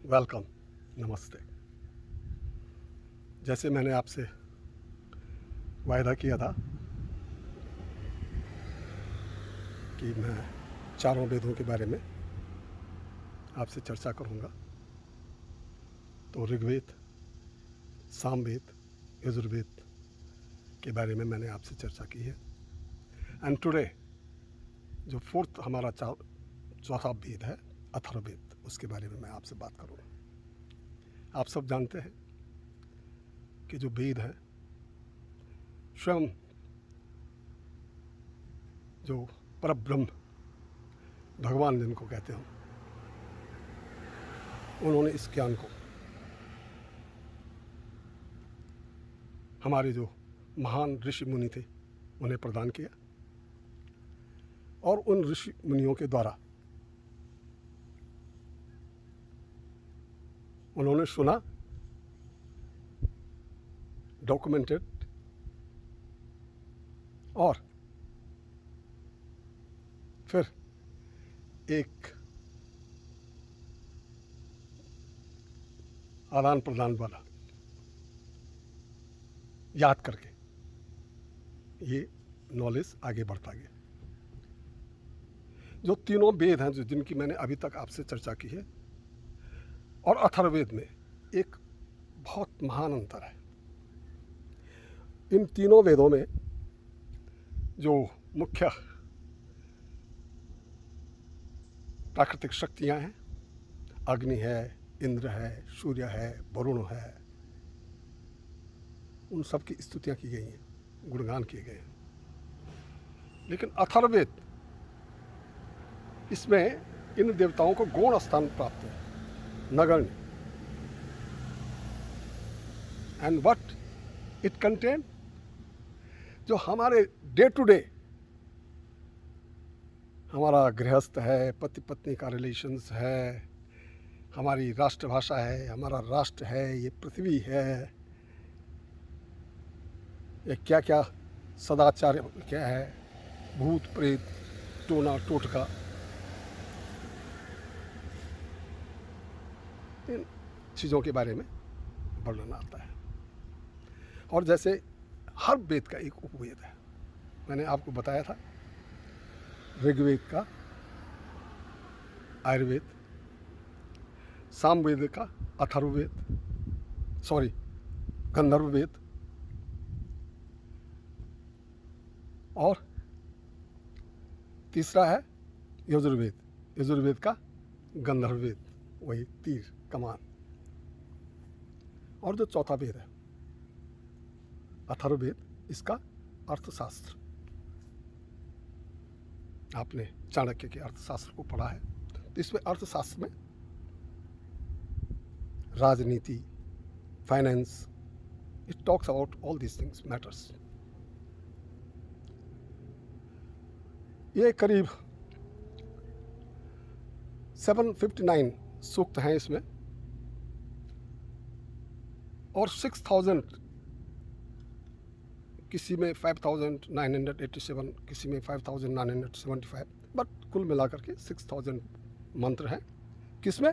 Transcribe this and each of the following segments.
Welcome, नमस्ते। जैसे मैंने आपसे वायदा किया था कि मैं चारों वेदों के बारे में आपसे चर्चा करूंगा, तो ऋग्वेद, सामवेद, यजुर्वेद के बारे में मैंने आपसे चर्चा की है। एंड टुडे जो फोर्थ हमारा चौथा वेद है, अथर्ववेद, उसके बारे में मैं आपसे बात करूँगा। आप सब जानते हैं कि जो वेद है स्वयं जो परब्रह्म भगवान जिनको कहते हैं, उन्होंने इस ज्ञान को हमारे जो महान ऋषि मुनि थे उन्हें प्रदान किया, और उन ऋषि मुनियों के द्वारा उन्होंने सुना, डॉक्यूमेंटेड और फिर एक आदान प्रदान वाला याद करके ये नॉलेज आगे बढ़ता गया। जो तीनों वेद हैं, जो जिनकी मैंने अभी तक आपसे चर्चा की है, और अथर्ववेद में एक बहुत महान अंतर है। इन तीनों वेदों में जो मुख्य प्राकृतिक शक्तियां हैं, अग्नि है, इंद्र है, सूर्य है, वरुण है, उन सब की स्तुतियां की गई हैं, गुणगान किए गए हैं। लेकिन अथर्ववेद, इसमें इन देवताओं को गौण स्थान प्राप्त है, नगण्य। एंड व्हाट इट कंटेन, जो हमारे डे टू डे हमारा गृहस्थ है, पति पत्नी का रिलेशंस है, हमारी राष्ट्रभाषा है, हमारा राष्ट्र है, ये पृथ्वी है, ये क्या क्या सदाचार क्या है, भूत प्रेत, टोना टोटका, इन चीज़ों के बारे में वर्णन आता है। और जैसे हर वेद का एक उपवेद है, मैंने आपको बताया था, ऋग्वेद का आयुर्वेद, सामवेद का अथर्ववेद, गंधर्ववेद, और तीसरा है यजुर्वेद, यजुर्वेद का गंधर्ववेद, वही तीर कमान। और जो चौथा वेद है अथर्ववेद, इसका अर्थशास्त्र। आपने चाणक्य के अर्थशास्त्र को पढ़ा है, तो इसमें अर्थशास्त्र में राजनीति, finance, it talks about all these things matters. ये करीब 759 सूक्त हैं इसमें, और 6000, किसी में 5987, किसी में 5975, बट कुल मिलाकर के 6000 मंत्र हैं। किसमें?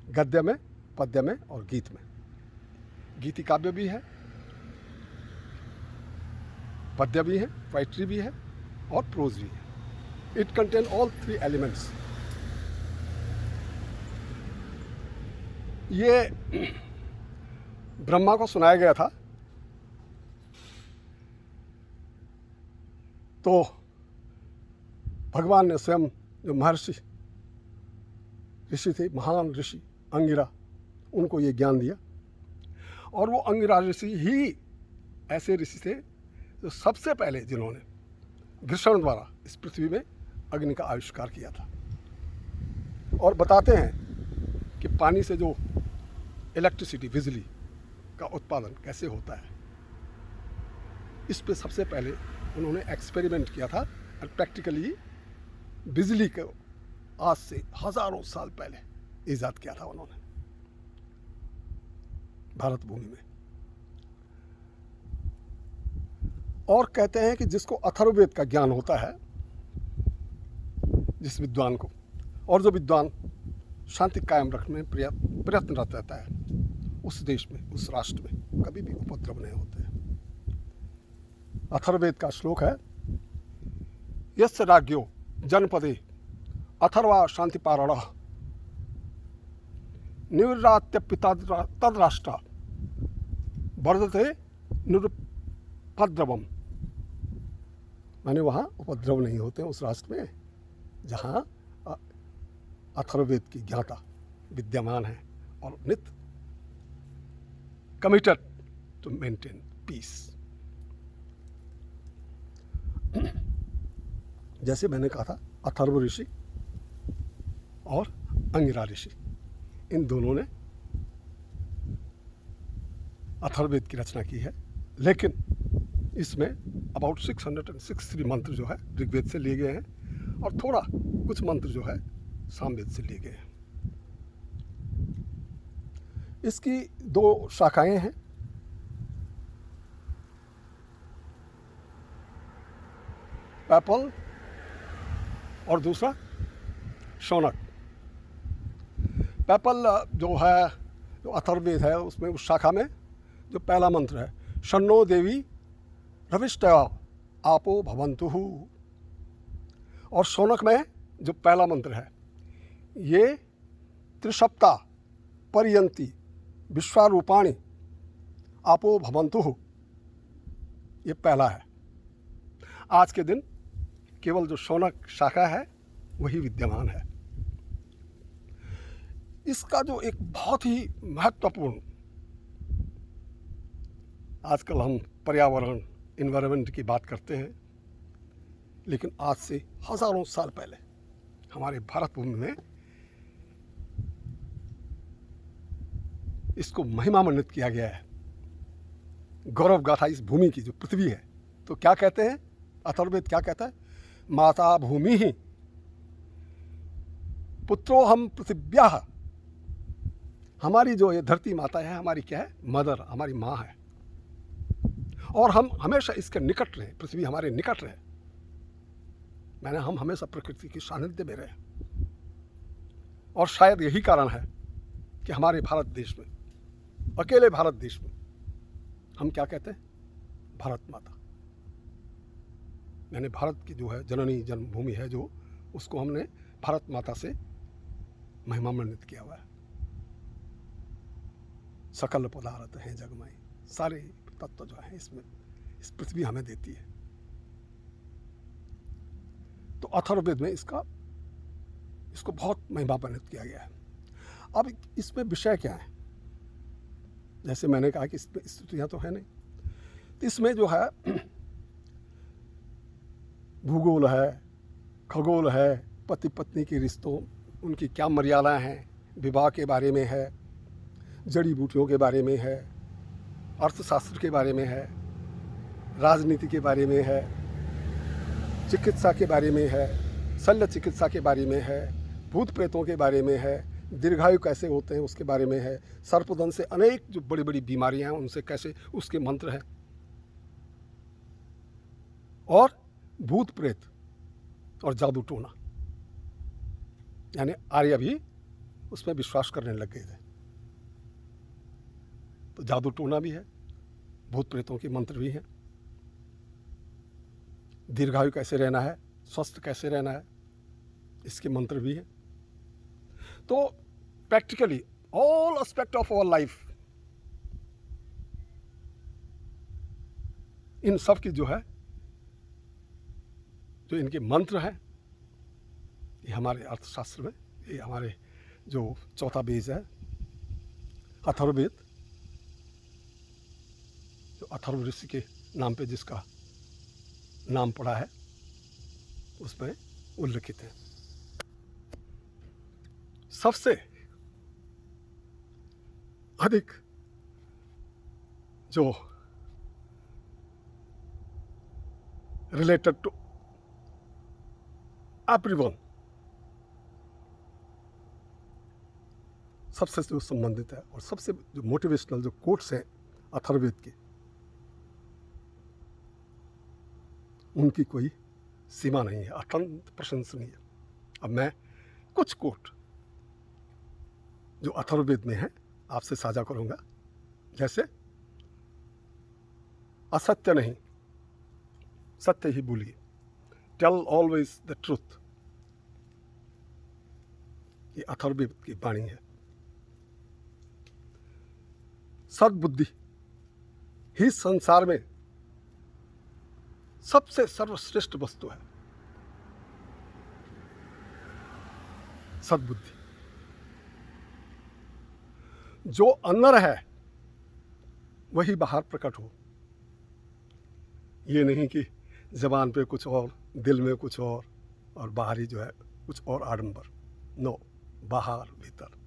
गद्य में, पद्य में और गीत में। गीति काव्य भी है, पद्य भी है, पोइट्री भी है, और प्रोज भी है। It contain all 3 elements. ये ब्रह्मा को सुनाया गया था, तो भगवान ने स्वयं, जो महर्षि ऋषि थे, महान ऋषि अंगिरा, उनको ये ज्ञान दिया। और वो अंगिरा ऋषि ही ऐसे ऋषि थे जो सबसे पहले जिन्होंने घर्षण द्वारा इस पृथ्वी में अग्नि का आविष्कार किया था। और बताते हैं कि पानी से जो इलेक्ट्रिसिटी, बिजली का उत्पादन कैसे होता है, इस पे सबसे पहले उन्होंने एक्सपेरिमेंट किया था, और प्रैक्टिकली बिजली को आज से हजारों साल पहले ईजाद किया था उन्होंने भारत भूमि में। और कहते हैं कि जिसको अथर्ववेद का ज्ञान होता है, जिस विद्वान को, और जो विद्वान शांति कायम रखने में प्रयत्नरत रहता है। उस देश में, उस राष्ट्र में कभी भी उपद्रव नहीं होते हैं। अथर्ववेद का श्लोक है, यस्य राज्ञो जनपदे अथर्वा शांतिपारण निवृत्त्यपिता तद्राष्ट्रा वर्धते निरुपद्रवम। माने वहाँ उपद्रव नहीं होते उस राष्ट्र में जहाँ अथर्ववेद की ज्ञाता विद्यमान है और नित्य कमिटेड टू मेंटेन पीस। जैसे मैंने कहा था, अथर्व ऋषि और अंगिरा ऋषि, इन दोनों ने अथर्ववेद की रचना की है, लेकिन इसमें अबाउट 663 मंत्र जो है ऋग्वेद से लिए गए हैं और थोड़ा कुछ मंत्र जो है सामवेद से लिए गए हैं। इसकी दो शाखाएं हैं, पैपल और दूसरा शौनक। पैपल जो है, जो अथर्ववेद है, उसमें उस शाखा में जो पहला मंत्र है, शन्नो देवी रविष्टया आपो भवन्तुः, और शौनक में जो पहला मंत्र है, ये त्रिसप्ता पर्यंती विश्वारूपाणि आपो भवन्तुः, ये पहला है। आज के दिन केवल जो शौनक शाखा है वही विद्यमान है। इसका जो एक बहुत ही महत्वपूर्ण, आजकल हम पर्यावरण, इन्वायरमेंट की बात करते हैं, लेकिन आज से हजारों साल पहले हमारे भारत भूमि में इसको महिमामंडित किया गया है। गौरव गाथा इस भूमि की जो पृथ्वी है, तो क्या कहते हैं अथर्ववेद, क्या कहता है, माता भूमि ही पुत्रो हम पृथिव्याः, हमारी जो ये धरती माता है, हमारी क्या है, मदर, हमारी माँ है, और हम हमेशा इसके निकट रहे, पृथ्वी हमारे निकट रहे, मैंने हम हमेशा प्रकृति की सानिध्य में रहे। और शायद यही कारण है कि हमारे भारत देश में, अकेले भारत देश में, हम क्या कहते हैं, भारत माता, यानी भारत की जो है जननी जन्मभूमि है, जो उसको हमने भारत माता से महिमामंडित किया हुआ है। सकल पदार्थ हैं जगमाई, सारे तत्व जो है इसमें, इस पृथ्वी हमें देती है। तो अथर्ववेद में इसको बहुत महिमामंडित किया गया है। अब इसमें विषय क्या है, जैसे मैंने कहा कि इसमें स्तुतियाँ तो है नहीं, तो इसमें जो है भूगोल है, खगोल है, पति पत्नी के रिश्तों, उनकी क्या मर्यादाएं हैं, विवाह के बारे में है, जड़ी बूटियों के बारे में है, अर्थशास्त्र के बारे में है, राजनीति के बारे में है, चिकित्सा के बारे में है, शल्य चिकित्सा के बारे में है, भूत प्रेतों के बारे में है, दीर्घायु कैसे होते हैं उसके बारे में है, सर्पदंश से अनेक जो बड़ी बड़ी बीमारियां हैं उनसे कैसे, उसके मंत्र हैं, और भूत प्रेत और जादू टोना, यानी आर्य भी उसमें विश्वास करने लग गए थे। तो जादू टोना भी है, भूत प्रेतों के मंत्र भी हैं, दीर्घायु कैसे रहना है, स्वस्थ कैसे रहना है, इसके मंत्र भी हैं। तो practically all aspect of our life, इन सब की जो है, जो इनके मंत्र हैं, ये हमारे अर्थशास्त्र में, ये हमारे जो चौथा बीज है अथर्ववेद, जो अथर्व ऋषि के नाम पे जिसका नाम पड़ा है, उसमें उल्लिखित है। सबसे अधिक जो रिलेटेड टू एवरीवन, सबसे जो संबंधित है और सबसे जो मोटिवेशनल जो कोट्स हैं अथर्ववेद के, उनकी कोई सीमा नहीं है, अत्यंत प्रशंसनीय। अब मैं कुछ कोट जो अथर्ववेद में है आपसे साझा करूंगा। जैसे असत्य नहीं, सत्य ही बोलिए, टेल ऑलवेज द ट्रूथ, ये अथर्ववेद की वाणी है। सद्बुद्धि ही संसार में सबसे सर्वश्रेष्ठ वस्तु है। सद्बुद्धि जो अंदर है वही बाहर प्रकट हो। ये नहीं कि जबान पे कुछ और, दिल में कुछ और बाहरी जो है कुछ और आडंबर। नो, बाहर भीतर।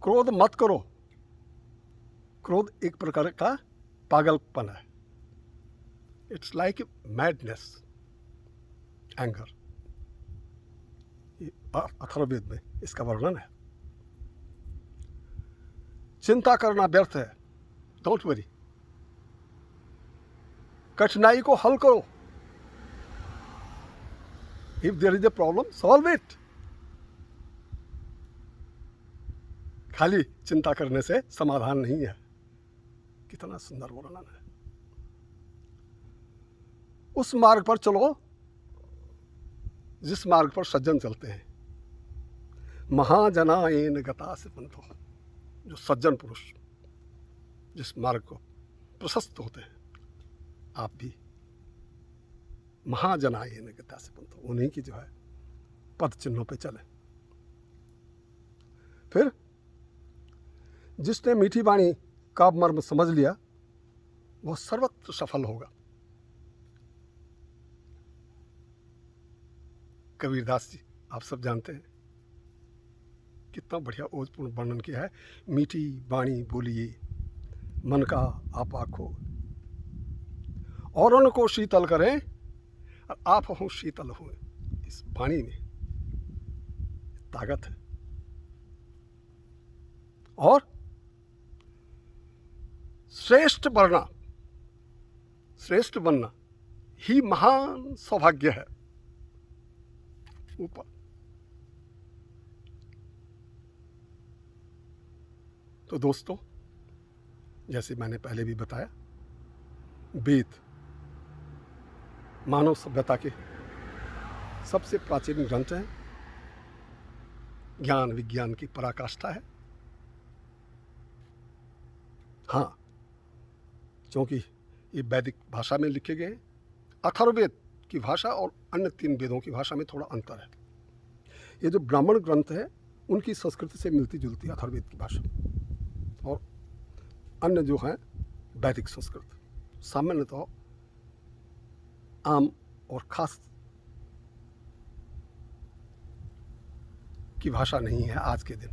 क्रोध मत करो। क्रोध एक प्रकार का पागलपन है। It's like madness, anger. Atharvaveda में इसका वर्णन है। चिंता करना व्यर्थ है, डोंट वरी। कठिनाई को हल करो। If there is a problem, solve it. खाली चिंता करने से समाधान नहीं है। कितना सुंदर वर्णन है। उस मार्ग पर चलो जिस मार्ग पर सज्जन चलते हैं। महाजनायेन गता से पंथो, जो सज्जन पुरुष जिस मार्ग को प्रशस्त होते हैं, आप भी महाजनायेन गता से पंथो, उन्हीं की जो है पद चिन्हों पे चले। फिर जिसने मीठी वाणी का मर्म समझ लिया वह सर्वत्र सफल होगा। कबीरदास जी आप सब जानते हैं, कितना बढ़िया ओजपूर्ण वर्णन किया है। मीठी वाणी बोलिए, मन का आप आखो, और उनको शीतल करें और आप हो शीतल हुए। इस वाणी में ताकत है। और श्रेष्ठ बनना ही महान सौभाग्य है। ऊपर तो दोस्तों, जैसे मैंने पहले भी बताया, वेद मानव सभ्यता के सबसे प्राचीन ग्रंथ हैं। ज्ञान विज्ञान की पराकाष्ठा है। हाँ, क्योंकि ये वैदिक भाषा में लिखे गए। अथर्ववेद की भाषा और अन्य 3 वेदों की भाषा में थोड़ा अंतर है। ये जो ब्राह्मण ग्रंथ है उनकी संस्कृति से मिलती जुलती है अथर्ववेद की भाषा, और अन्य जो है वैदिक संस्कृत। सामान्यतः आम और खास की भाषा नहीं है आज के दिन।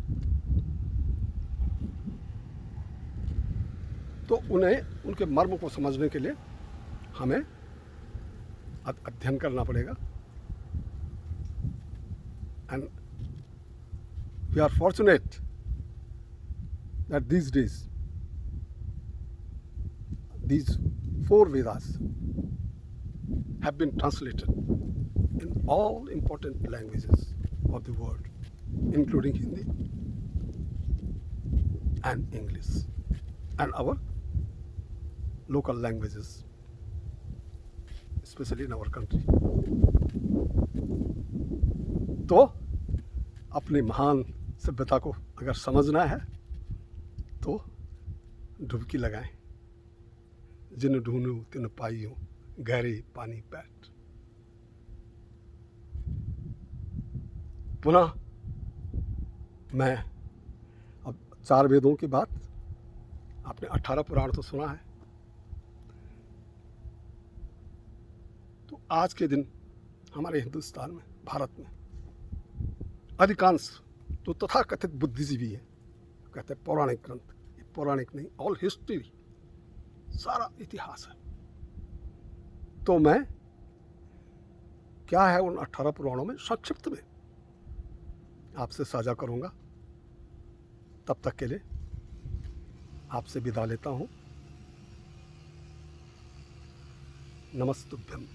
तो उन्हें उनके मर्म को समझने के लिए हमें अध्ययन करना पड़ेगा। And we are fortunate that these days these 4 Vedas have been translated in all important languages of the world, including Hindi and English and our local languages, especially in our country. तो अपनी महान सभ्यता को अगर समझना है तो डुबकी लगाएं। जिन ढूंढूं तिन पाइयों, गहरे पानी पैठ। पुनः मैं अब 4 वेदों की बात, आपने 18 पुराण तो सुना है। तो आज के दिन हमारे हिंदुस्तान में, भारत में अधिकांश तो तथाकथित बुद्धिजीवी है, कहते हैं पौराणिक ग्रंथ। ये पौराणिक नहीं, ऑल हिस्ट्री, सारा इतिहास है। तो मैं क्या है उन 18 पुराणों में संक्षिप्त में आपसे साझा करूंगा। तब तक के लिए आपसे विदा लेता हूं। नमस्तुभ्यम।